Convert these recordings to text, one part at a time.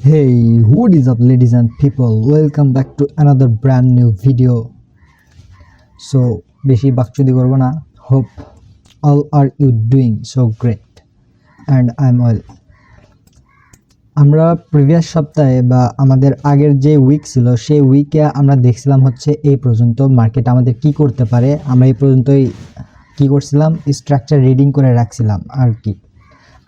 Hey, what is up, ladies and people? Welcome back to another brand new video. So, বেশি বাকচুদি করব না. Hope all are you doing so great and I'm well. আমরা previous সপ্তাহে বা আমাদের আগের যে উইক ছিল সেই উইকে আমরা দেখছিলাম হচ্ছে এই পর্যন্ত মার্কেট আমাদের কি করতে পারে. আমরা এই পর্যন্তই কি করছিলাম, স্ট্রাকচার রিডিং করে রাখছিলাম আর কি.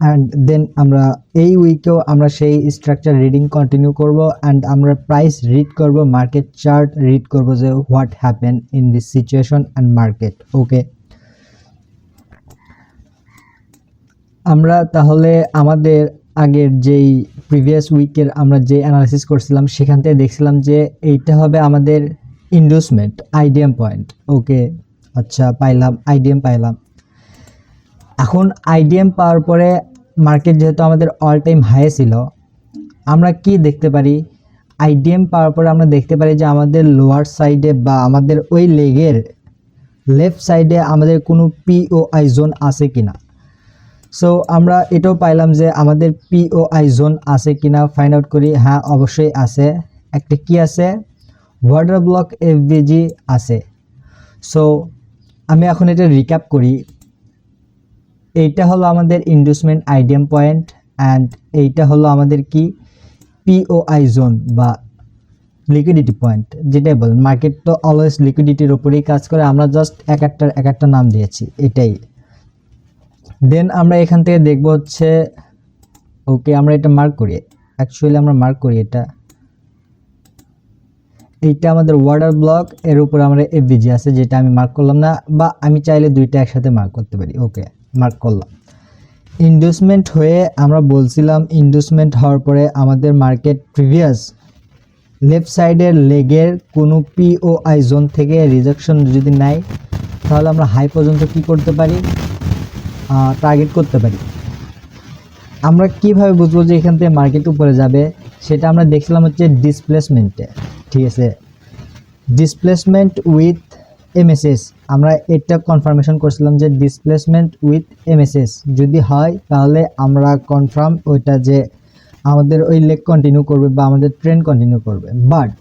অ্যান্ড দেন আমরা এই উইকেও আমরা সেই স্ট্রাকচার রিডিং কন্টিনিউ করব অ্যান্ড আমরা প্রাইস রিড করব, মার্কেট চার্ট রিড করব যে what happen in this situation and market. Okay, আমরা তাহলে আমাদের আগের যেই প্রিভিয়াস উইকের আমরা যে অ্যানালাইসিস করছিলাম সেখান থেকে দেখছিলাম যে এইটা হবে আমাদের ইন্ডিউসমেন্ট আইডিএম পয়েন্ট. ওকে, আচ্ছা পাইলাম, আইডিএম পাইলাম. এখন আইডিএম পাওয়ার পরে মার্কেট যেহেতু আমাদের অল টাইম হাই ছিল, আমরা কি দেখতে পারি, আইডিএম পাওয়ার পরে আমরা দেখতে পারি যে আমাদের লোয়ার সাইডে বা আমাদের ওই লেগের লেফট সাইডে আমাদের কোনো পিওআই জোন আছে কিনা. সো আমরা এটাও পাইলাম যে আমাদের পিওআই জোন আছে কিনা ফাইন্ড আউট করি. হ্যাঁ, অবশ্যই আছে. একটা কি আছে, ওয়াটার ব্লক এফভিজি আছে. সো আমি এখন এটা রিক্যাপ করি. এইটা হলো আমাদের ইন্ডিউসমেন্ট আইডিএম পয়েন্ট অ্যান্ড এইটা হলো আমাদের কি পিওআই জোন বা লিকুইডিটি পয়েন্ট, যেটাই বলেন. মার্কেট তো অলওয়েজ লিকুইডিটির উপরেই কাজ করে, আমরা জাস্ট এক একটা নাম দিয়েছি, এটাই. দেন আমরা এখান থেকে দেখব হচ্ছে, ওকে আমরা এটা মার্ক করি, অ্যাকচুয়ালি আমরা মার্ক করি এইটা আমাদের ওয়াটার ব্লক, এর উপরে আমরা এফভিজি আছে যেটা আমি মার্ক করলাম না, বা আমি চাইলে দুইটা একসাথে মার্ক করতে পারি. ওকে, মার্ক করলাম. ইন্ডিউসমেন্ট হয়ে আমরা বলছিলাম, ইন্ডিউসমেন্ট হওয়ার পরে আমাদের মার্কেট প্রিভিয়াস লেফট সাইডের লেগের কোনো পিওআই জোন থেকে রিজেকশন যদি নেয় তাহলে আমরা হাই পর্যন্ত কি করতে পারি, টার্গেট করতে পারি. আমরা কিভাবে বুঝবো যে এখান থেকে মার্কেট উপরে যাবে, সেটা আমরা দেখছিলাম হচ্ছে ডিসপ্লেসমেন্টে. ঠিক আছে, ডিসপ্লেসমেন্ট উইথ এমএসএস আমরা এটা কনফার্মেশন করছিলাম যে ডিসপ্লেসমেন্ট উইথ এমএসএস যদি হয় তাহলে আমরা কনফার্ম ওইটা যে আমাদের ওই লেগ কন্টিনিউ করবে বা আমাদের ট্রেন্ড কন্টিনিউ করবে. বাট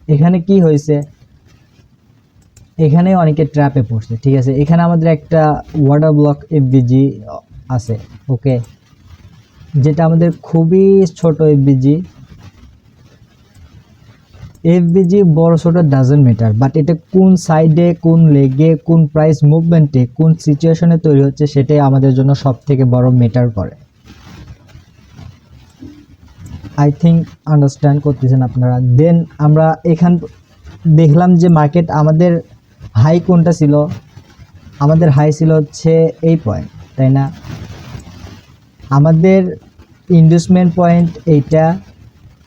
এখানে কি হয়েছে, এখানে অনেকে ট্র্যাপে পড়ছে. ঠিক আছে, এখানে আমাদের একটা ওয়াটার ব্লক এফভিজি আছে. ওকে, যেটা আমাদের খুবই ছোট এফভিজি. এফভিজি বড় ছোট ডাজন্ট ম্যাটার, বাট এটা কোন সাইডে, কোন লেগে, কোন প্রাইস মুভমেন্টে, কোন সিচুয়েশনে তৈরি হচ্ছে সেটাই আমাদের জন্য সব থেকে বড় ম্যাটার করে. আই থিঙ্ক আন্ডারস্ট্যান্ড করতেছেন আপনারা. দেন আমরা এখান দেখলাম যে মার্কেট আমাদের হাই কোনটা ছিল, আমাদের হাই ছিল হচ্ছে এই পয়েন্ট, তাই না? আমাদের ইন্ডিউসমেন্ট পয়েন্ট এইটা,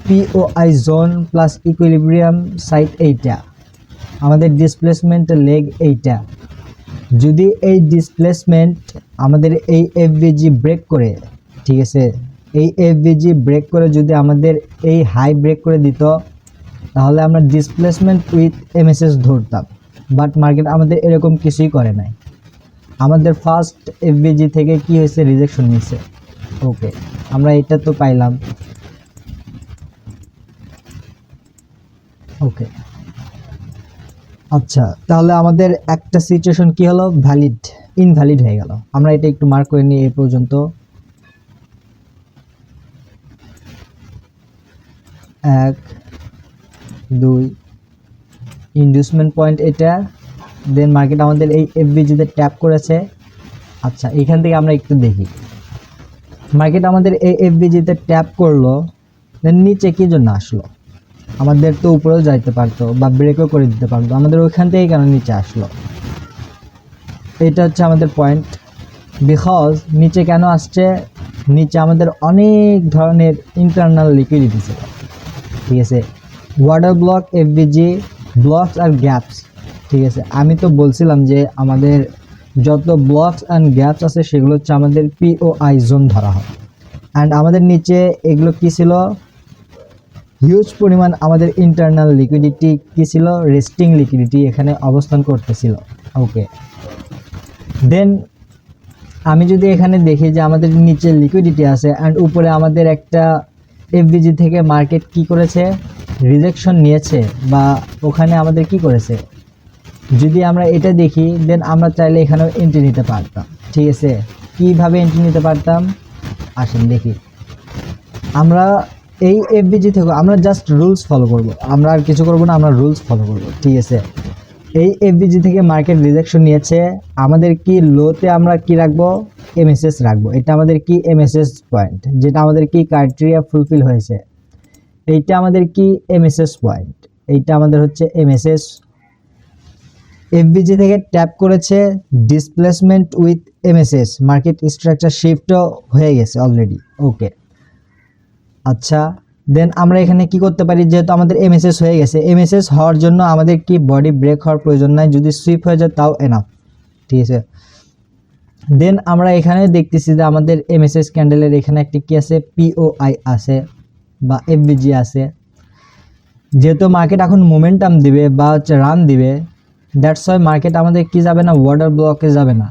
POI zone plus equilibrium side এইটা, আমাদের ডিসপ্লেসমেন্ট লেগ এইটা. যদি এই ডিসপ্লেসমেন্ট আমাদের এই এফভিজি ব্রেক করে, ঠিক আছে, এই এফভিজি ব্রেক করে যদি আমাদের এই হাই ব্রেক করে দিত তাহলে আমরা ডিসপ্লেসমেন্ট উইথ এমএসএস ধরতাম. বাট মার্কেট আমাদের এরকম কিছুই করে নাই. আমাদের ফার্স্ট এফভিজি থেকে কি হয়েছে, রিজেকশন নিচ্ছে. ওকে, আমরা এটা তো পাইলাম. ওকে, আচ্ছা তাহলে আমাদের একটা সিচুয়েশন কি হলো, ইনভ্যালিড হয়ে গেল. আমরা এটা একটু মার্ক করে নিই এই পর্যন্ত. 1 2 ইন্ডিউসমেন্ট পয়েন্ট এটা. দেন মার্কেট আমাদের এই এফভিজিতে ট্যাপ করেছে. আচ্ছা, এখান থেকে আমরা একটু দেখি, মার্কেট আমাদের এই এফভিজিতে ট্যাপ করলো, দেন নিচে কি জন্য আসলো, আমাদের তো উপরেও যাইতে পারতো বা ব্রেকও করে দিতে পারতো, আমাদের ওইখান থেকেই কেন নিচে আসলো. এটা হচ্ছে আমাদের পয়েন্ট. বিকজ নিচে কেন আসছে, নিচে আমাদের অনেক ধরনের ইন্টারনাল লিকুইডিটি ছিল. ঠিক আছে, ওয়াটার ব্লক এফভিজি ব্লকস আর গ্যাপস. ঠিক আছে, আমি তো বলছিলাম যে আমাদের যত ব্লকস অ্যান্ড গ্যাপস আছে সেগুলো হচ্ছে আমাদের পিওআই জোন ধরা হয়. অ্যান্ড আমাদের নিচে এগুলো কি ছিল, হিউজ পরিমাণ আমাদের ইন্টারনাল লিকুইডিটি কি ছিল, রেস্টিং লিকুইডিটি এখানে অবস্থান করতেছিল. ওকে, দেন আমি যদি এখানে দেখি যে আমাদের নিচে লিকুইডিটি আছে অ্যান্ড উপরে আমাদের একটা এফবিজি থেকে মার্কেট কি করেছে, রিজেকশন নিয়েছে বা ওখানে আমাদের কি করেছে। যদি আমরা এটা দেখি দেন আমরা চাইলে এখানেও এন্ট্রি নিতে পারতাম। ঠিক আছে, কিভাবে এন্ট্রি নিতে পারতাম আসেন দেখি। আমরা এই এফবিজি থেকে আমরা জাস্ট রুলস ফলো করব, আমরা আর কিছু করব না, আমরা রুলস ফলো করব। ঠিক আছে, এই এফবিজি থেকে মার্কেট রিজেকশন নিয়েছে, আমাদের কি লোতে আমরা কি রাখবো, এমএসএস রাখবো। এটা আমাদের কি এমএসএস পয়েন্ট, যেটা আমাদের কি ক্রাইটেরিয়া ফুলফিল হয়েছে, এইটা আমাদের কি এমএসএস পয়েন্ট, এইটা আমাদের হচ্ছে এমএসএস। এফবিজি থেকে ট্যাপ করেছে, displacement with MSS, market structure শিফটও হয়ে গেছে অলরেডি। ওকে, আচ্ছা দেন আমরা এখানে কি করতে পারি, যেহেতু আমাদের এমএসএস হয়ে গেছে, এমএসএস হওয়ার জন্য আমাদের কি বডি ব্রেক হওয়ার প্রয়োজন নাই, যদি সুইপ হয়ে যায় তাও এনাফ। ঠিক আছে, দেন আমরা এখানে দেখতেছি যে আমাদের এমএসএস ক্যান্ডেলের এখানে একটি কি আছে, পিওআই আছে বা এফবিজি আছে। যেহেতু মার্কেট এখন মোমেন্টাম দিবে বা হচ্ছে রান দিবে, দ্যাটস ওয়াই মার্কেট আমাদের কি যাবে না, ওয়াটার ব্লকে যাবে না।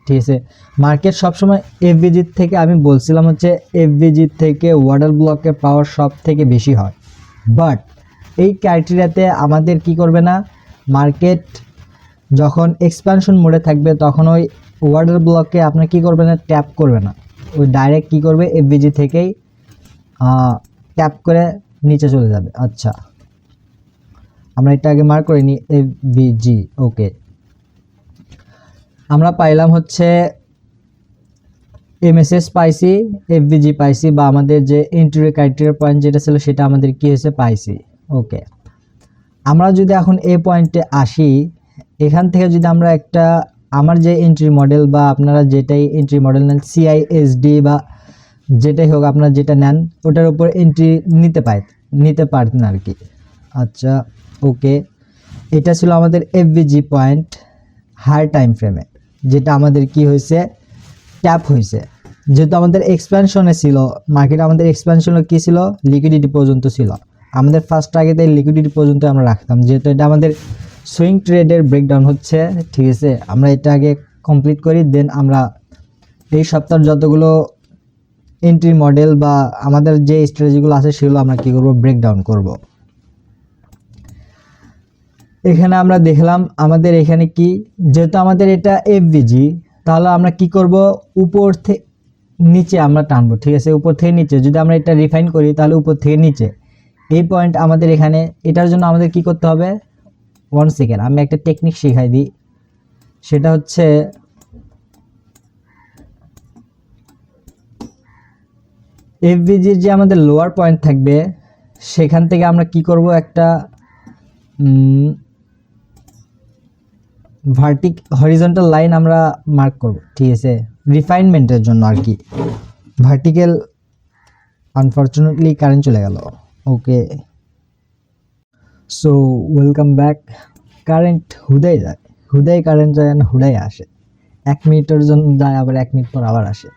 ঠিক আছে, মার্কেট সবসময় এফবিজির থেকে, আমি বলছিলাম হচ্ছে এফবিজির থেকে ওয়াটার ব্লকের পাওয়ার সব থেকে বেশি হয়, বাট এই ক্রাইটেরিয়াতে আমাদের কি করবে না, মার্কেট যখন এক্সপ্যানশন মোডে থাকবে তখন ওই ওয়াটার ব্লকে আপনার কি করবে না, ট্যাপ করবে না, ওই ডাইরেক্ট কি করবে, এফবিজি থেকেই ট্যাপ করে নিচে চলে যাবে। আচ্ছা আমরা এটা আগে মার্ক করে নিই, এফবিজি। ওকে, আমরা পাইলাম হচ্ছে এমএসএস পাইছি, এফবিজি পাইছি, বা আমাদের যে এন্ট্রি ক্রাইটেরিয়া পয়েন্ট যেটা ছিল সেটা আমাদের কি হয়েছে, পাইছি। ওকে, আমরা যদি এখন এই পয়েন্টে আসি, এখান থেকে যদি আমরা একটা আমার যে এন্ট্রি মডেল বা আপনারা যেটাই এন্ট্রি মডেল নেন, সিআইএসডি বা যেটাই হোক আপনারা যেটা নেন, ওটার উপর এন্ট্রি নিতে পারতেন আর কি। আচ্ছা ওকে, এটা ছিল আমাদের এফবিজি পয়েন্ট হাই টাইম ফ্রেমে, যেটা আমাদের কি হয়েছে, ট্যাপ হয়েছে। যেহেতু আমাদের এক্সপ্যানশনে ছিল মার্কেট, আমাদের এক্সপ্যানশনে কি ছিল, লিকুইডিটি পর্যন্ত ছিল, আমাদের ফার্স্ট টার্গেটে লিকুইডিটি পর্যন্ত আমরা রাখতাম, যেহেতু এটা আমাদের সুইং ট্রেডের ব্রেকডাউন হচ্ছে। ঠিক আছে, আমরা এটা আগে কমপ্লিট করি, দেন আমরা এই সপ্তাহের যতগুলো এন্ট্রি মডেল বা আমাদের যে স্ট্র্যাটেজিগুলো আছে সেগুলো আমরা কি করব, ব্রেকডাউন করব। এখানে আমরা দেখলাম আমাদের এখানে কি, যেহেতু আমাদের এটা এফবিজি, তাহলে আমরা কি করব, উপর থেকে নিচে আমরা টানবো। ঠিক আছে, উপর থেকে নিচে, যদি আমরা এটা রিফাইন করি তাহলে উপর থেকে নিচে এই পয়েন্ট আমাদের এখানে। এটার জন্য আমাদের কি করতে হবে, 1 সেকেন্ড আমি একটা টেকনিক শেখাই দিই, সেটা হচ্ছে এফবিজির যে আমাদের লোয়ার পয়েন্ট থাকবে সেখান থেকে আমরা কি করব, একটা হরিজন্টাল লাইন আমরা মার্ক করব। ঠিক আছে, রিফাইনমেন্টের জন্য আর কি। ভার্টিক্যাল, আনফরচুনেটলি কারেন্ট চলে গেল। ওকে, সো ওয়েলকাম ব্যাক। কারেন্ট হুদাই কারেন্ট যায় না, হুদাই আসে, 1 মিনিটের জন্য যায়, আবার 1 মিনিট পর আবার আসে,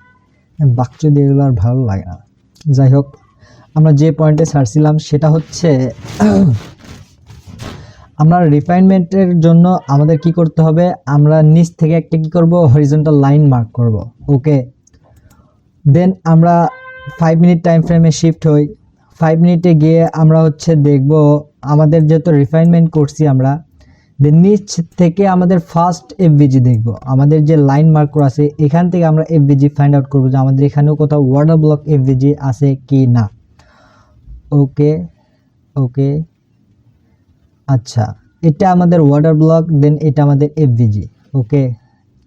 বাকচু দিয়ে এগুলো আর ভালো লাগে না। যাই হোক, আমরা যে পয়েন্টে ছাড়ছিলাম সেটা হচ্ছে আমরা রিফাইনমেন্টের জন্য আমাদের কি করতে হবে, আমরা নিচ থেকে একটা কি করব, হরিজন্টাল লাইন মার্ক করব। ওকে, দেন আমরা 5 মিনিট টাইম ফ্রেমে শিফট হই। 5 মিনিটে গিয়ে আমরা হচ্ছে দেখব আমাদের যেহেতু রিফাইনমেন্ট করছি আমরা, দেন নিচ থেকে আমাদের ফার্স্ট এফবিজি দেখব, আমাদের যে লাইন মার্ক করা আছে এখান থেকে আমরা এফবিজি ফাইন্ড আউট করব যে আমাদের এখানেও কোথাও ওয়াটার ব্লক এফবিজি আছে কি না। ওকে ওকে, আচ্ছা এটা আমাদের ওয়াটার ব্লক, দেন এটা আমাদের এফবিজি। ওকে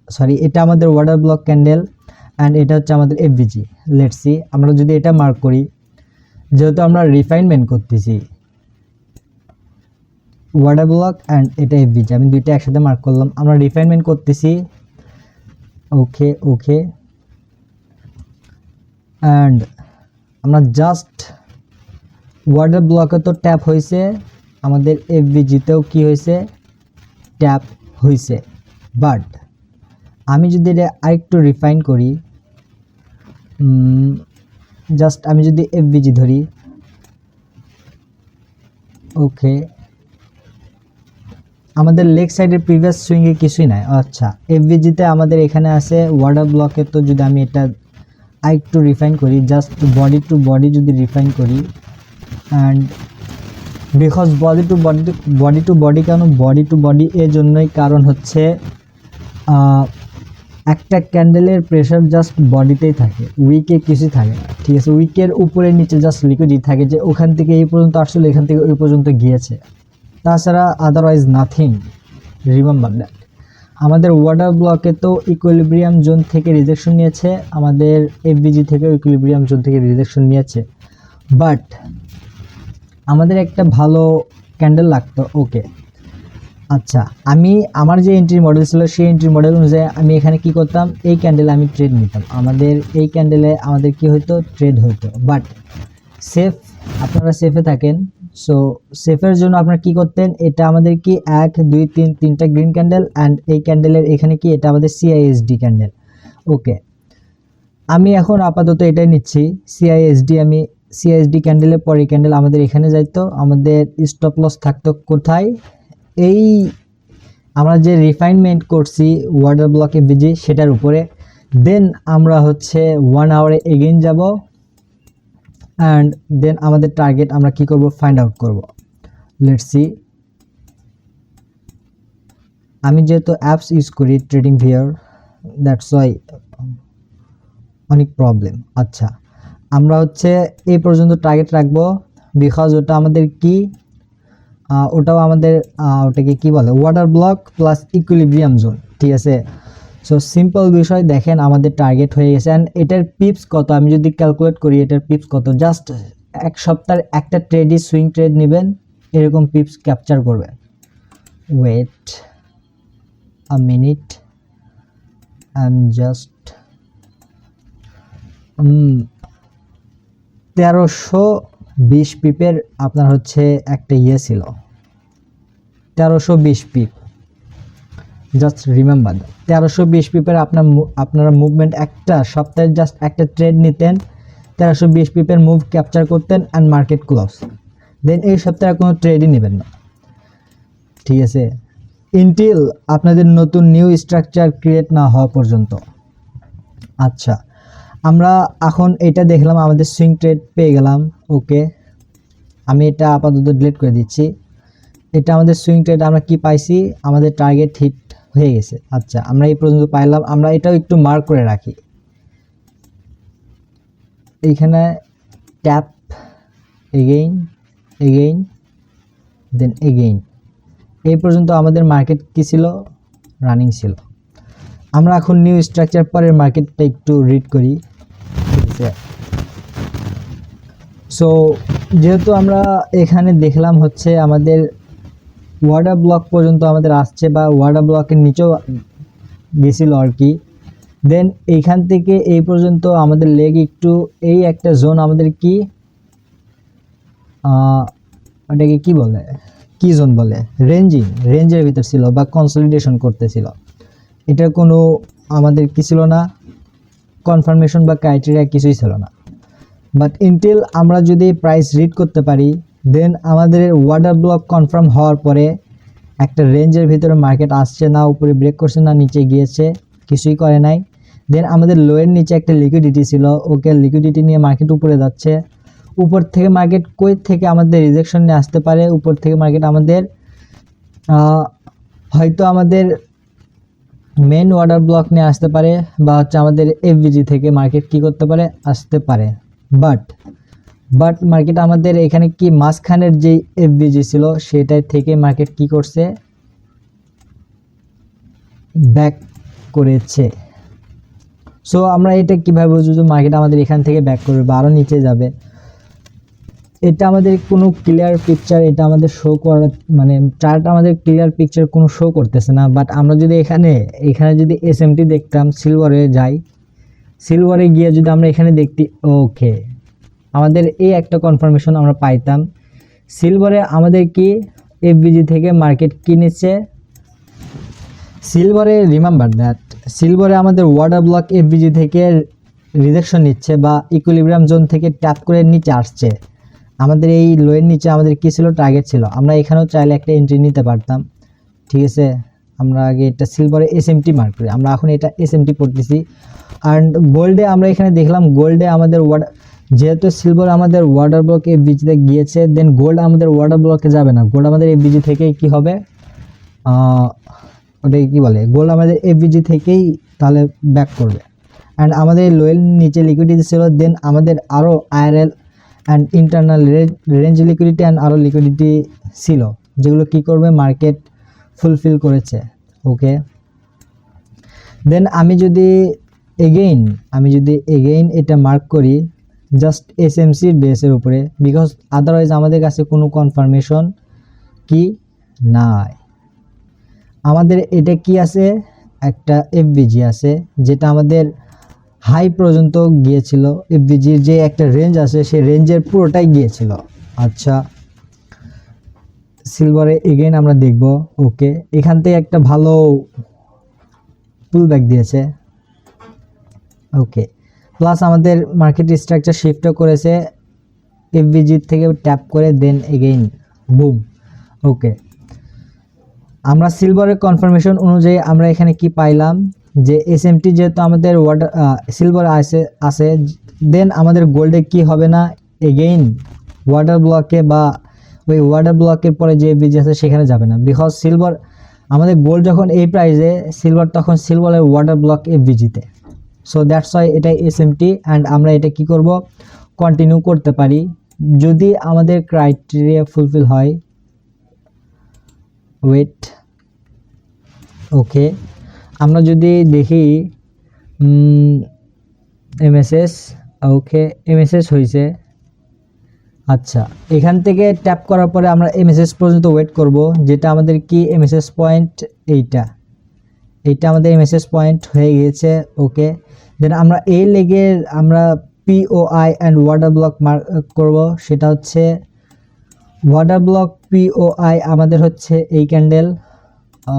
সরি, এটা আমাদের ওয়াটার ব্লক ক্যান্ডেল অ্যান্ড এটা হচ্ছে আমাদের এফবিজি। লেটস সি, আমরা যদি এটা মার্ক করি, যেহেতু আমরা রিফাইনমেন্ট করতেছি, ওয়াটার ব্লক অ্যান্ড এটা এফবিজি, আমি দুইটা একসাথে মার্ক করলাম, আমরা রিফাইনমেন্ট করতেছি। ওকে ওকে, অ্যান্ড আমরা জাস্ট ওয়াটার ব্লকে তো ট্যাপ হয়েছে, আমাদের এফবিজিতেও কি হয়েছে, ট্যাপ হয়েছে। বাট আমি যদি এটা আরেকটু রিফাইন করি, জাস্ট আমি যদি এফবিজি ধরি, ওকে আমাদের লেগ সাইডের প্রিভিয়াস সুইংয়ে কিছুই নাই। আচ্ছা এফবিজিতে আমাদের এখানে আছে ওয়াটার ব্লকে, তো যদি আমি এটা একটু রিফাইন করি, জাস্ট বডি টু বডি যদি রিফাইন করি, and because body to body কেন বডি টু বডি এর জন্যই, কারণ হচ্ছে একটা ক্যান্ডেলের প্রেশার জাস্ট বডিতেই থাকে, উইকে কিছুই থাকে না, ঠিক আছে। উইকের উপরে নিচে জাস্ট লিকুইডই থাকে, যে ওখান থেকে এই পর্যন্ত আসলে এখান থেকে ওই পর্যন্ত গিয়েছে, তাছাড়া আদারওয়াইজ নাথিং। Remember that. আমাদের ওয়াটার ব্লকে তো ইকুইলিব্রিয়াম জোন থেকে রিজেকশন নিয়েছে, আমাদের এফবিজি থেকে ইকুইলিব্রিয়াম জোন থেকে রিজেকশন নিয়েছে, বাট আমাদের একটা ভালো ক্যান্ডেল লাগতো। ওকে, আচ্ছা, আমি আমার যে এন্ট্রি মডেল ছিল সেই এন্ট্রি মডেল অনুযায়ী আমি এখানে কি করতাম, এই ক্যান্ডেলে আমি ট্রেড নিতাম, আমাদের এই ক্যান্ডেলে আমাদের কি হইতো, ট্রেড হইতো। বাট সেফ, আপনারা সেফে থাকেন। সো সেফের জন্য আপনারা কি করতেন, এটা আমাদের কি 1 2 3 তিনটা গ্রিন ক্যান্ডেল, অ্যান্ড এই ক্যান্ডেলের এখানে কি, এটা আমাদের সিআইএসডি ক্যান্ডেল। ওকে, আমি এখন আপাতত এটাই নিচ্ছি সিআইএসডি। আমি সিআইএসডি ক্যান্ডেলের পরে ক্যান্ডেল আমাদের এখানে যাইতো, আমাদের স্টপ লস থাকতো কোথায়, এই আমরা যে রিফাইনমেন্ট করছি ওয়াটার ব্লক এফবিজি সেটার উপরে। দেন আমরা হচ্ছে 1 আওয়ারে এগেইন যাব, অ্যান্ড দেন আমাদের টার্গেট আমরা কি করব, ফাইন্ড আউট করব। Let's see. আমি যেহেতু অ্যাপস ইউজ করি ট্রেডিং ভিউয়ার, দ্যাটস ওয়াই অনেক প্রবলেম। আচ্ছা, আমরা হচ্ছে এই পর্যন্ত টার্গেট রাখবো, বিকজ ওটা আমাদের কি, ওটাও আমাদের ওটাকে কি বলে, water block plus equilibrium zone, ঠিক আছে। সো সিম্পল বিষয়, দেখেন আমাদের টার্গেট হয়ে গেছে। অ্যান্ড এটার পিপস কত, আমি যদি ক্যালকুলেট করি এটার পিপস কত, জাস্ট এক সপ্তাহের একটা ট্রেডই সুইং ট্রেড নেবেন, এরকম পিপস ক্যাপচার করবেন। Wait a minute, I am just 1320 পিপের আপনার হচ্ছে একটা ইয়ে ছিল, 1320 পিপ। জাস্ট রিমেম্বার, 1320 পিপের আপনারা মুভমেন্ট একটা সপ্তাহে জাস্ট একটা ট্রেড নিতেন, 1320 পিপের মুভ ক্যাপচার করতেন, অ্যান্ড মার্কেট ক্লোজ। দেন এই সপ্তাহে কোনো ট্রেডই নেবেন না, ঠিক আছে, ইনটিল আপনাদের নতুন নিউ স্ট্রাকচার ক্রিয়েট না হওয়া পর্যন্ত। আচ্ছা, আমরা এখন এটা দেখলাম, আমাদের সুইং ট্রেড পেয়ে গেলাম। ওকে, আমি এটা আপাতত ডিলিট করে দিচ্ছি। এটা আমাদের সুইং ট্রেড, আমরা কি পাইছি, আমাদের টার্গেট হিট হয়ে গেছে। আচ্ছা, আমরা এই পর্যন্ত পাইলাম, আমরা এটাও একটু মার্ক করে রাখি। এইখানে tap, again again then again, এই পর্যন্ত আমাদের মার্কেট কি ছিল, রানিং ছিল। আমরা এখন নিউ স্ট্রাকচার পরের মার্কেটটা একটু রিড করি, ঠিক আছে। সো যেহেতু আমরা এখানে দেখলাম হচ্ছে আমাদের ওয়াটার ব্লক পর্যন্ত আমাদের আসছে, বা ওয়াটার ব্লকের নিচেও গেছিল আর কি। দেন এইখান থেকে এই পর্যন্ত আমাদের লেগ একটু, এই একটা জোন আমাদের কি, ওটাকে কি বলে, কি জোন বলে, রেঞ্জের ভিতর ছিল, বা কনসলিডেশন করতেছিল। এটার কোনো আমাদের কি ছিল না, কনফার্মেশন বা ক্রাইটেরিয়া কিছুই ছিল না। বাট ইনটিল আমরা যদি প্রাইস রিড করতে পারি, দেন আমাদের ওয়াটার ব্লক কনফার্ম হওয়ার পরে একটা রেঞ্জের ভিতরে মার্কেট আসছে না, উপরে ব্রেক করছে না, নিচে গিয়েছে, কিছুই করে নাই। দেন আমাদের লোয়ের নিচে একটা লিকুইডিটি ছিল, ওকে, লিকুইডিটি নিয়ে মার্কেট উপরে যাচ্ছে। উপর থেকে মার্কেট কই থেকে আমাদের রিজেকশন নিয়ে আসতে পারে, উপর থেকে মার্কেট আমাদের হয়তো আমাদের মেন ওয়াটার ব্লক নিয়ে আসতে পারে, বা হচ্ছে আমাদের এফবিজি থেকে মার্কেট কি করতে পারে, আসতে পারে। বাট মার্কেট আমাদের এখানে কি মাঝখানের যে এফবিজি ছিল সেটাই থেকে মার্কেট কি করছে, ব্যাক করেছে। সো আমরা এটা কিভাবে বুঝবো যে মার্কেট আমাদের এখান থেকে ব্যাক করবে বা আরও নিচে যাবে, এটা আমাদের কোনো ক্লিয়ার পিকচার, এটা আমাদের শো করা, মানে চার্ট আমাদের ক্লিয়ার পিকচার কোনো শো করতেছে না। বাট আমরা যদি এখানে যদি এসএমটি দেখতাম, সিলভারে যাই, সিলভারে গিয়ে যদি আমরা এখানে দেখতি, ওকে, আমাদের এই একটা কনফার্মেশন আমরা পাইতাম। সিলভারে আমাদের কি এফবিজি থেকে মার্কেট কিনেছে, সিলভারে রিমেম্বার দ্যাট, সিলভারে আমাদের ওয়াটার ব্লক এফবিজি থেকে রিজেকশন নিচ্ছে, বা ইকুইলিব্রিয়াম জোন থেকে ট্যাপ করে নিচে আসছে। আমাদের এই লোয়ের নিচে আমাদের কি ছিল, টার্গেট ছিল। আমরা এখানেও চাইলে একটা এন্ট্রি নিতে পারতাম, ঠিক আছে। আমরা আগে এটা সিলভারে এসএমটি মার্ক করি, আমরা এখন এটা এসএমটি পড়তেছি। অ্যান্ড গোল্ডে আমরা এখানে দেখলাম গোল্ডে আমাদের যেহেতু সিলভার আমাদের ওয়াটার ব্লক এফবিজিতে গিয়েছে, দেন গোল্ড আমাদের ওয়াটার ব্লকে যাবে না, গোল্ড আমাদের এফবিজি থেকেই কি হবে, ওটাকে কী বলে, গোল্ড আমাদের এফবিজি থেকেই তাহলে ব্যাক করবে। অ্যান্ড আমাদের লোয়েল নিচে লিকুইডিটি ছিল, দেন আমাদের আরও IRL and internal range liquidity and আরও লিকুইডিটি ছিল, যেগুলো কি করবে মার্কেট ফুলফিল করেছে। ওকে, দেন আমি যদি এগেইন এটা মার্ক করি জাস্ট এসএমসির বেসের উপরে, বিকজ আদারওয়াইজ আমাদের কাছে কোনো কনফার্মেশন কি নাই। আমাদের এটা কি আছে, একটা এফবিজি আছে যেটা আমাদের হাই পর্যন্ত গিয়েছিল, এফবিজির যে একটা রেঞ্জ আছে সেই রেঞ্জের পুরোটাই গিয়েছিল। আচ্ছা, সিলভারে এগেইন আমরা দেখব। ওকে, এখান থেকে একটা ভালো পুল ব্যাক দিয়েছে। ওকে, প্লাস আমাদের মার্কেট স্ট্রাকচার শিফটও করেছে এফবিজি থেকে ট্যাপ করে, দেন এগেইন বুম। ওকে, আমরা সিলভারের কনফার্মেশন অনুযায়ী আমরা এখানে কি পাইলাম যে এসএমটি যেহেতু আমাদের সিলভার আছে, দেন আমাদের গোল্ডে কি হবে না, এগেইন ওয়াটার ব্লকে বা ওই ওয়াটার ব্লকের পরে যে এফবিজি আছে সেখানে যাবে না, বিকজ সিলভার আমাদের গোল্ড যখন এই প্রাইসে, সিলভার তখন সিলভারের ওয়াটার ব্লক এফবিজিতে। সো দ্যাটস ওয়াই এটাই এসএমটি। অ্যান্ড আমরা এটা কি করব, কন্টিনিউ করতে পারি যদি আমাদের ক্রাইটেরিয়া ফুলফিল হয়। ওয়েট, ওকে, আমরা যদি দেখি এমএসএস, ওকে এমএসএস হয়েছে। আচ্ছা, এখান থেকে ট্যাপ করার পরে আমরা এমএসএস পর্যন্ত ওয়েট করব, যেটা আমাদের কি এমএসএস পয়েন্ট, এইটা আমাদের এমএসএস পয়েন্ট হয়ে গিয়েছে। ওকে, দেন আমরা এই লেগের আমরা POI and water block mark করব, সেটা হচ্ছে ওয়াটার ব্লক পিওআই আমাদের হচ্ছে এই ক্যান্ডেল।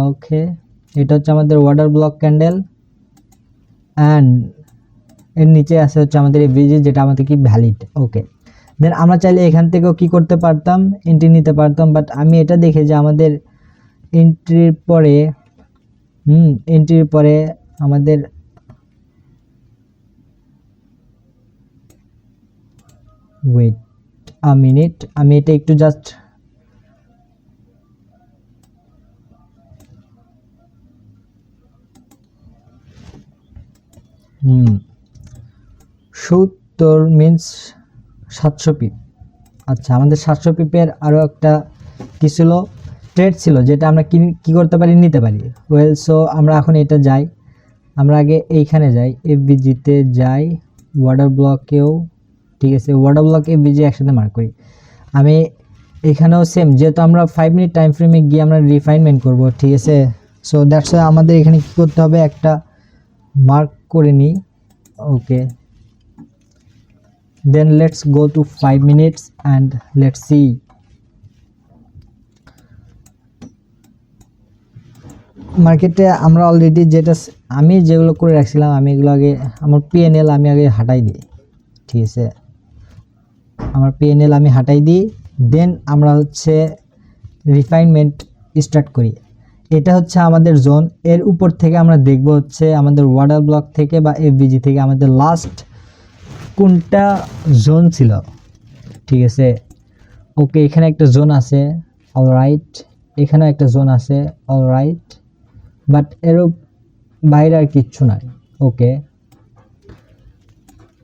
ওকে, এটা হচ্ছে আমাদের ওয়াটার ব্লক ক্যান্ডেল, অ্যান্ড এর নিচে আছে হচ্ছে আমাদের এফবিজি, যেটা আমাদের কি ভ্যালিড। ওকে, দেন আমরা চাইলে এখান থেকেও কি করতে পারতাম, এন্ট্রি নিতে পারতাম, বাট আমি এটা দেখে যে আমাদের এন্ট্রির পরে আমাদের ওয়েট আ মিনিট, আমি এটা একটু জাস্ট সত্তর মিনস 700 পিপ। আচ্ছা, আমাদের 700 পিপের আরও একটা কি ছিল, ট্রেড ছিল, যেটা আমরা কি করতে পারি, নিতে পারি। ওয়েল, সো আমরা এখন এটা যাই, আমরা আগে এইখানে যাই, এফবিজিতে যাই, ওয়াটার ব্লকেও ঠিক আছে, ওয়াটার ব্লক এফবিজি একসাথে মার্ক করি। আমি এখানেও সেম, যেহেতু আমরা 5 মিনিট টাইম ফ্রেমে গিয়ে আমরা রিফাইনমেন্ট করব, ঠিক আছে। সো দ্যাটস ওয়াই আমাদের এখানে কি করতে হবে, একটা মার্ক করে নিই। ওকে, then let's go to 5 minutes and let's see মার্কেটে আমরা অলরেডি আমি যেগুলো করে রাখছিলাম, আমি এগুলো আগে আমার পিএনএল আমি আগে হাঁটাই দিই, ঠিক আছে, আমার পিএনএল আমি হাঁটাই দিই, দেন আমরা হচ্ছে রিফাইনমেন্ট স্টার্ট করি। এটা হচ্ছে আমাদের জোন, এর উপর থেকে আমরা দেখব হচ্ছে আমাদের ওয়াটার ব্লক থেকে বা এফবিজি থেকে আমাদের লাস্ট কোনটা জোন ছিল, ঠিক আছে। ওকে, এখানে একটা জোন আছে, অলরাইট, এখানেও একটা জোন আছে, অলরাইট, বাট এরও বাইরে আর কিচ্ছু নাই। ওকে,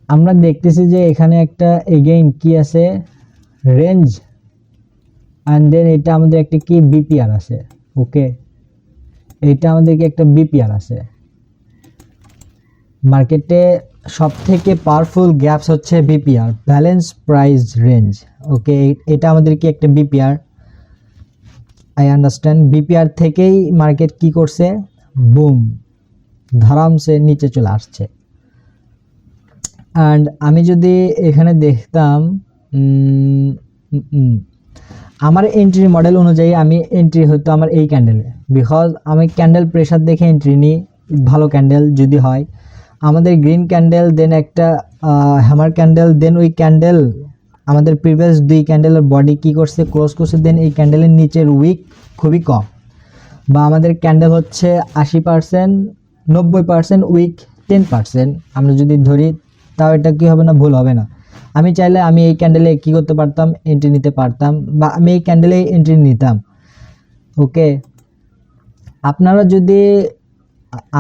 আমরা দেখতেছি যে এখানে একটা এগেইন কি আছে, রেঞ্জ, অ্যান্ড দেন এটা আমাদের একটা কি বিপিআর আছে। ওকে, এটা আমাদেরকে একটা বিপিআর আছে। মার্কেটে সব থেকে পাওয়ারফুল গ্যাপস হচ্ছে বিপিআর, ব্যালেন্স প্রাইস রেঞ্জ। ওকে, এটা আমাদেরকে একটা বিপিআর, আই আন্ডারস্ট্যান্ড। বিপিআর থেকেই মার্কেট কি করছে, বুম ধারামসে নিচে চলে আসছে। অ্যান্ড আমি যদি এখানে দেখতাম আমার এন্ট্রি মডেল অনুযায়ী আমি এন্ট্রি হতো আমার এই ক্যান্ডেলে, বিকজ আমি ক্যান্ডেল প্রেশার দেখে এন্ট্রি নিই, ভালো ক্যান্ডেল যদি হয়। আমাদের গ্রিন ক্যান্ডেল, দেন একটা হ্যামার ক্যান্ডেল, দেন ওই ক্যান্ডেল আমাদের প্রিভিয়াস 2 ক্যান্ডেলের বডি কি করছে, ক্লোজ করছে, দেন এই ক্যান্ডেলের নিচের উইক খুবই কম। বা আমাদের ক্যান্ডেল হচ্ছে 80%, 90% উইক, 10% আমরা যদি ধরি, তাও এটা কি হবে না, ভুল হবে না। আমি চাইলে আমি এই ক্যান্ডেলে কি করতে পারতাম, এন্ট্রি নিতে পারতাম, বা আমি এই ক্যান্ডেলে এন্ট্রি নিতাম। ওকে, আপনারা যদি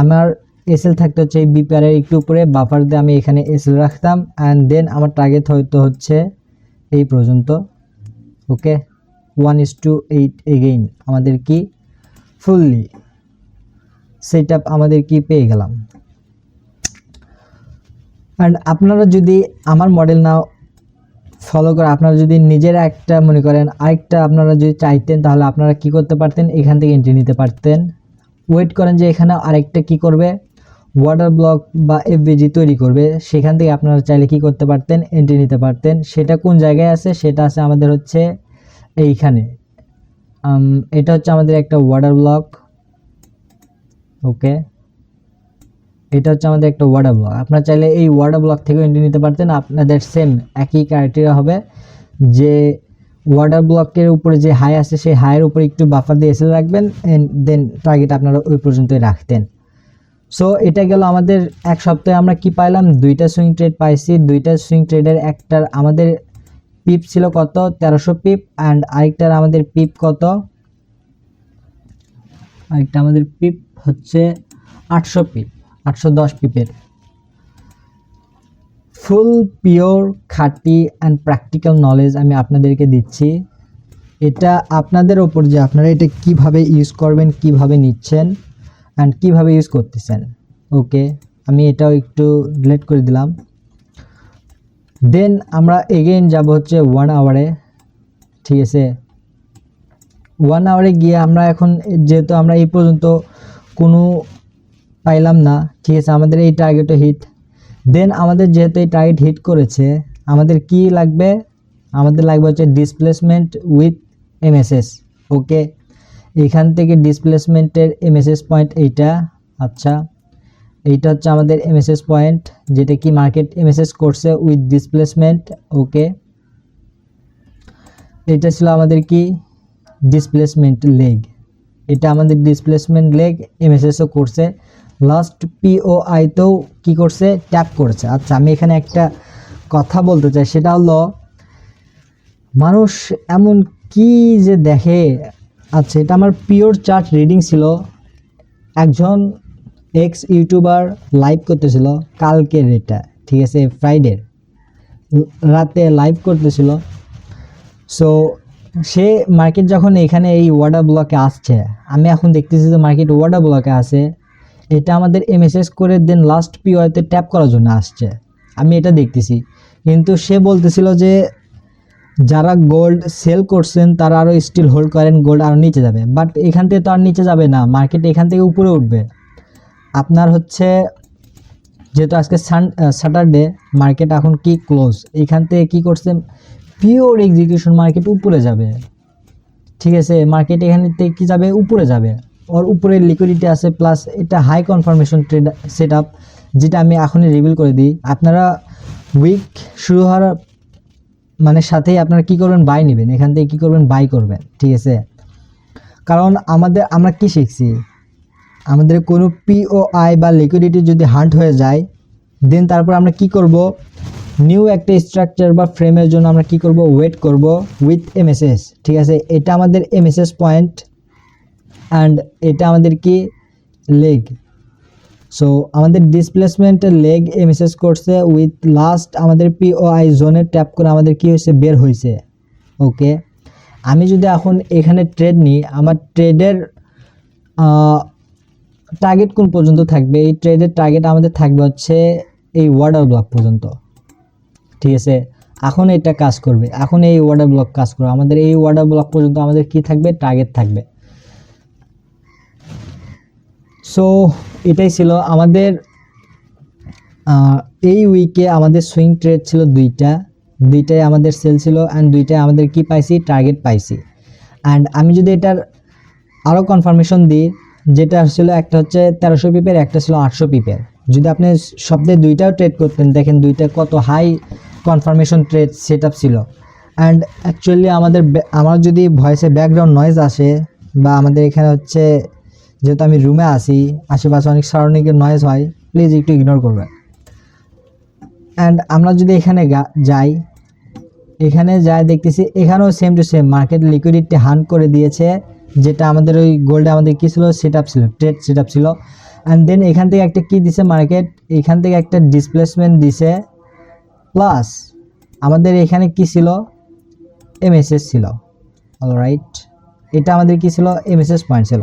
আমার এসএল থাকতে হচ্ছে এই বিপিআরের একটু উপরে বাফার দিয়ে আমি এখানে এসএল রাখতাম, অ্যান্ড দেন আমার টার্গেট হয়তো হচ্ছে এই পর্যন্ত। ওকে, 1:8 এগেইন আমাদের কি ফুললি সেট আপ আমাদের কি পেয়ে গেলাম। অ্যান্ড আপনারা যদি আমার মডেল না ফলো করে আপনারা যদি নিজেরা একটা মনে করেন আরেকটা আপনারা যদি চাইতেন, তাহলে আপনারা কি করতে পারতেন, এখান থেকে এন্ট্রি নিতে পারতেন। ওয়েট করেন যে এখানে আরেকটা কি করবে, ওয়াটার ব্লক বা এফবিজি তৈরি করবে, সেখান থেকে আপনারা চাইলে কি করতে পারতেন, এন্ট্রি নিতে পারতেন। সেটা কোন জায়গায় আছে, সেটা আছে আমাদের হচ্ছে এইখানে। এটা হচ্ছে আমাদের একটা ওয়াটার ব্লক। ওকে, এটা হচ্ছে আমাদের একটা ওয়াটার ব্লক। আপনারা চাইলে এই ওয়াটার ব্লক থেকে এন্ট্রি নিতে পারতেন। আপনাদের সেম একই ক্রাইটেরিয়া হবে যে ওয়াটার ব্লকের উপরে যে হাই আছে সেই হাইয়ের উপরে একটু বাফার দিয়ে এসে রাখবেন, এন্ড দেন টার্গেট আপনারা ওই পর্যন্তই রাখতেন। সো এটা গেল আমাদের এক সপ্তাহে আমরা কি পাইলাম, দুইটা সুইং ট্রেড পাইছি। দুইটা সুইং ট্রেডের একটার আমাদের পিপ ছিল কত, 1300 পিপ, অ্যান্ড আরেকটার আমাদের পিপ কত, আরেকটা আমাদের পিপ হচ্ছে 800 পিপ, 810 পিপের। ফুল পিওর খাঁটি অ্যান্ড প্র্যাকটিক্যাল নলেজ আমি আপনাদেরকে দিচ্ছি। এটা আপনাদের ওপর যে আপনারা এটা কিভাবে ইউজ করবেন, কিভাবে নিচ্ছেন অ্যান্ড কিভাবে ইউজ করতেছেন। ওকে, আমি এটাও একটু ডিলিট করে দিলাম। দেন আমরা এগেইন যাব হচ্ছে 1 আওয়ারে। ঠিক আছে, 1 আওয়ারে গিয়ে আমরা এখন যেহেতু আমরা এই পর্যন্ত কোনো পাইলাম না, ঠিক আছে, আমাদের এই টার্গেটও হিট। দেন আমাদের যেহেতু এই টার্গেট হিট করেছে, আমাদের কি লাগবে, আমাদের লাগবে হচ্ছে ডিসপ্লেসমেন্ট উইথ এমএসএস। ওকে, এখান থেকে ডিসপ্লেসমেন্টের এমএসএস পয়েন্ট এইটা। আচ্ছা, এইটা হচ্ছে আমাদের এমএসএস পয়েন্ট, যেটা কি মার্কেট এমএসএস করছে উইথ ডিসপ্লেসমেন্ট। ওকে, এটা ছিল আমাদের কি ডিসপ্লেসমেন্ট লেগ। এটা আমাদের ডিসপ্লেসমেন্ট লেগ, এমএসএসও করছে, লাস্ট পিওআইতেও কি করছে, ট্যাপ করেছে। আচ্ছা, আমি এখানে একটা কথা বলতে চাই, সেটা হলো মানুষ এমন কি যে দেখে। আচ্ছা, এটা আমার পিওর চার্ট রিডিং ছিল। একজন এক্স ইউটিউবার লাইভ করতেছিল কালকের, এটা ঠিক আছে ফ্রাইডে রাতে লাইভ করতেছিল। সো সে মার্কেট যখন এখানে এই ওয়াটার ব্লকে আসছে, আমি এখন দেখতেছি যে মার্কেট ওয়াটার ব্লকে আছে, এটা আমাদের এমএসএস করে দেন লাস্ট পিওতে ট্যাপ করার জন্য আসছে, আমি এটা দেখতেছি। কিন্তু সে বলতেছিল যে যারা গোল্ড সেল করছেন তারা আরও স্টিল হোল্ড করেন, গোল্ড আরও নিচে যাবে। বাট এখান থেকে তো আর নিচে যাবে না, মার্কেট এখান থেকে উপরে উঠবে। আপনার হচ্ছে যেহেতু আজকে স্যাটারডে, মার্কেট এখন কি ক্লোজ, এখান থেকে কী করছে, পিওর এক্সিকিউশন মার্কেট উপরে যাবে। ঠিক আছে, মার্কেট এখান থেকে কী যাবে, উপরে যাবে। ওর উপরে লিকুইডিটি আছে, প্লাস এটা high confirmation trade set up, যেটা আমি এখনই রিভিল করে দিই। আপনারা উইক শুরু হওয়ার মানে সাথেই আপনারা কি করবেন, বাই নেবেন, এখান থেকে কি করবেন, বাই করবেন। ঠিক আছে, কারণ আমরা কি শিখছি, আমাদের কোনো পিওআই বা লিকুইডিটি যদি হান্ট হয়ে যায়, দেন তারপর আমরা কি করব, নিউ একটা স্ট্রাকচার বা ফ্রেমের জন্য আমরা কি করব, ওয়েট করব উইথ এমএসএস। ঠিক আছে, এটা আমাদের এমএসএস পয়েন্ট, অ্যান্ড এটা আমাদের কি লেগ। সো আমাদের ডিসপ্লেসমেন্টের লেগ এমএসএস করছে উইথ লাস্ট আমাদের পিওআই জোনে ট্যাপ করে আমাদের কি হয়েছে, বের হয়েছে। ওকে, আমি যদি এখন এখানে ট্রেড নিই, আমার ট্রেডের টার্গেট কোন পর্যন্ত থাকবে, এই ট্রেডের টার্গেট আমাদের থাকবে হচ্ছে এই ওয়াটার ব্লক পর্যন্ত। ঠিক আছে, এখন এটা কাজ করবে, এখন এই ওয়াটার ব্লক কাজ করবে, আমাদের এই ওয়াটার ব্লক পর্যন্ত আমাদের কি থাকবে, টার্গেট থাকবে। সো এটাই ছিল আমাদের এই উইকে আমাদের সুইং ট্রেড ছিল দুইটাই আমাদের সেল ছিল, অ্যান্ড দুইটাই আমাদের কি পাইছি, টার্গেট পাইছি। অ্যান্ড আমি যদি এটার আরও কনফার্মেশন দিই, যেটা ছিল একটা হচ্ছে 1300 পিপের, একটা ছিল 800 পিপের। যদি আপনি সপ্তাহে দুইটাও ট্রেড করতেন, দেখেন দুইটা কত high confirmation trade set up ছিল। অ্যান্ড অ্যাকচুয়ালি আমার যদি ভয়েসে ব্যাকগ্রাউন্ড নয়েজ আসে, বা আমাদের এখানে হচ্ছে যেহেতু আমি রুমে আসি, আশেপাশে অনেক সারাউন্ডিংয়ের নয়েজ হয়, প্লিজ একটু ইগনোর করবেন। অ্যান্ড আমরা যদি এখানে যাই, এখানে যাই দেখতেছি এখানেও same to same market liquidity hunt করে দিয়েছে, যেটা আমাদের ওই গোল্ডে আমাদের কী ছিল, সেট আপ ছিল, ট্রেড সেট আপ ছিল। অ্যান্ড দেন এখান থেকে একটা কী দিছে মার্কেট, এখান থেকে একটা ডিসপ্লেসমেন্ট দিছে, প্লাস আমাদের এখানে কি ছিল, এমএসএস ছিল। অলরাইট, এটা আমাদের কি ছিল, এমএসএস পয়েন্ট ছিল,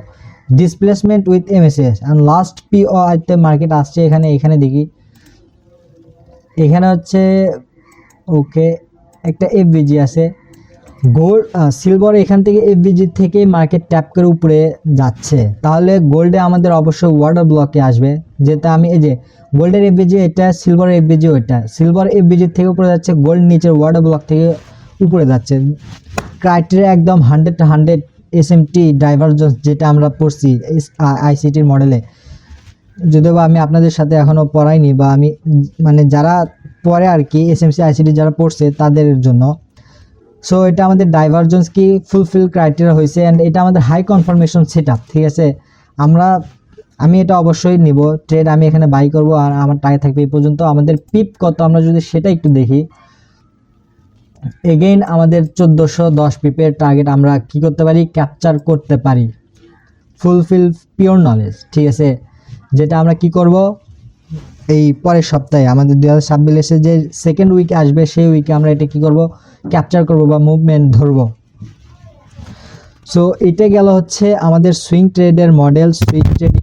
displacement with MSS. And last PO আইতে মার্কেট আসছে এখানে দেখি, এখানে হচ্ছে ওকে একটা এফবিজি আছে, গোল্ড সিলভার এখান থেকে এফবিজি থেকে মার্কেট ট্যাপ করে উপরে যাচ্ছে, তাহলে গোল্ডে আমাদের অবশ্যই ওয়াটার ব্লকে আসবে। যেটা আমি এই যে গোল্ডের এফবিজি এটা, সিলভার এফবিজি ওইটা, সিলভার এফবিজির থেকে উপরে যাচ্ছে, গোল্ড নিচের ওয়াটার ব্লক থেকে উপরে যাচ্ছে। ক্রাইটেরিয়া একদম 100 এসএমটি ডাইভারজেন্স, যেটা আমরা পড়ছি আইসিটির মডেলে, যদিও বা আমি আপনাদের সাথে এখনও পড়াইনি, বা আমি মানে যারা পড়ে আর কি এসএমসি আইসিটি যারা পড়ছে তাদের জন্য। সো এটা আমাদের ডাইভারজেন্স কি ফুলফিল ক্রাইটেরিয়া হয়েছে, অ্যান্ড এটা আমাদের হাই কনফার্মেশন সেট আপ, ঠিক আছে। আমি এটা অবশ্যই নিব ট্রেড, আমি এখানে বাই করব, আর আমার টাকা থাকবে এই পর্যন্ত। আমাদের পিপ কত আমরা যদি সেটা একটু দেখি, এগেইন আমাদের 1410 পিপের টার্গেট আমরা কি করতে পারি, ক্যাপচার করতে পারি, ফুলফিল পিওর নলেজ, ঠিক আছে। যেটা আমরা কি করব, এই পরের সপ্তাহে আমাদের 2026 যে সেকেন্ড উইকে আসবে, সেই উইকে আমরা এটা কি করব, ক্যাপচার করব বা মুভমেন্ট ধরব। সো এটা গেল হচ্ছে আমাদের সুইং ট্রেডের model, swing trading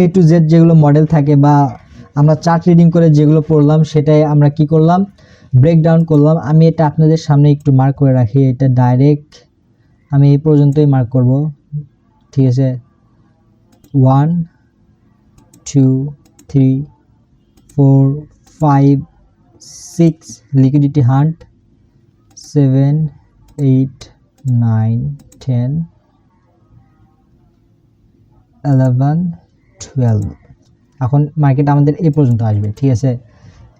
A to Z যেগুলো মডেল থাকে, বা আমরা চার্ট রিডিং করে যেগুলো পড়লাম, সেটাই আমরা কি করলাম, ব্রেকডাউন করলাম। আমি এটা আপনাদের সামনে একটু মার্ক করে রাখি, এটা ডাইরেক্ট আমি এই পর্যন্তই মার্ক করব, ঠিক আছে। 1 2 3 4 5 6 লিকুইডিটি হান্ট, 7 8 9 10 11 12। এখন মার্কেট আমাদের এই পর্যন্ত আসবে, ঠিক আছে।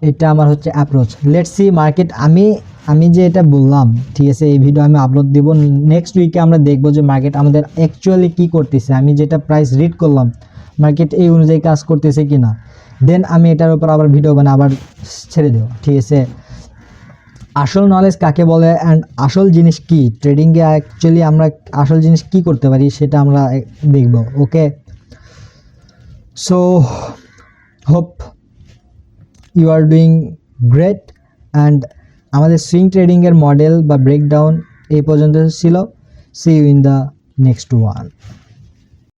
এটা আমার হচ্ছে অ্যাপ্রোচ। লেটস সি মার্কেট, আমি যে এটা বললাম, ঠিক আছে, এই ভিডিও আমি আপলোড দিব নেক্সট উইকে। আমরা দেখবো যে মার্কেট আমাদের অ্যাকচুয়ালি কী করতেছে, আমি যেটা প্রাইস রিড করলাম মার্কেট এই অনুযায়ী কাজ করতেছে কি না, দেন আমি এটার উপর আবার ভিডিও বানিয়ে আবার ছেড়ে দেবো, ঠিক আছে। আসল নলেজ কাকে বলে, অ্যান্ড আসল জিনিস কি ট্রেডিংয়ে, অ্যাকচুয়ালি আমরা আসল জিনিস কি করতে পারি সেটা আমরা দেখব, okay. So hope you are doing great, and আমাদের সুইং ট্রেডিংয়ের মডেল বা ব্রেকডাউন এই পর্যন্ত ছিল। See you in the next one.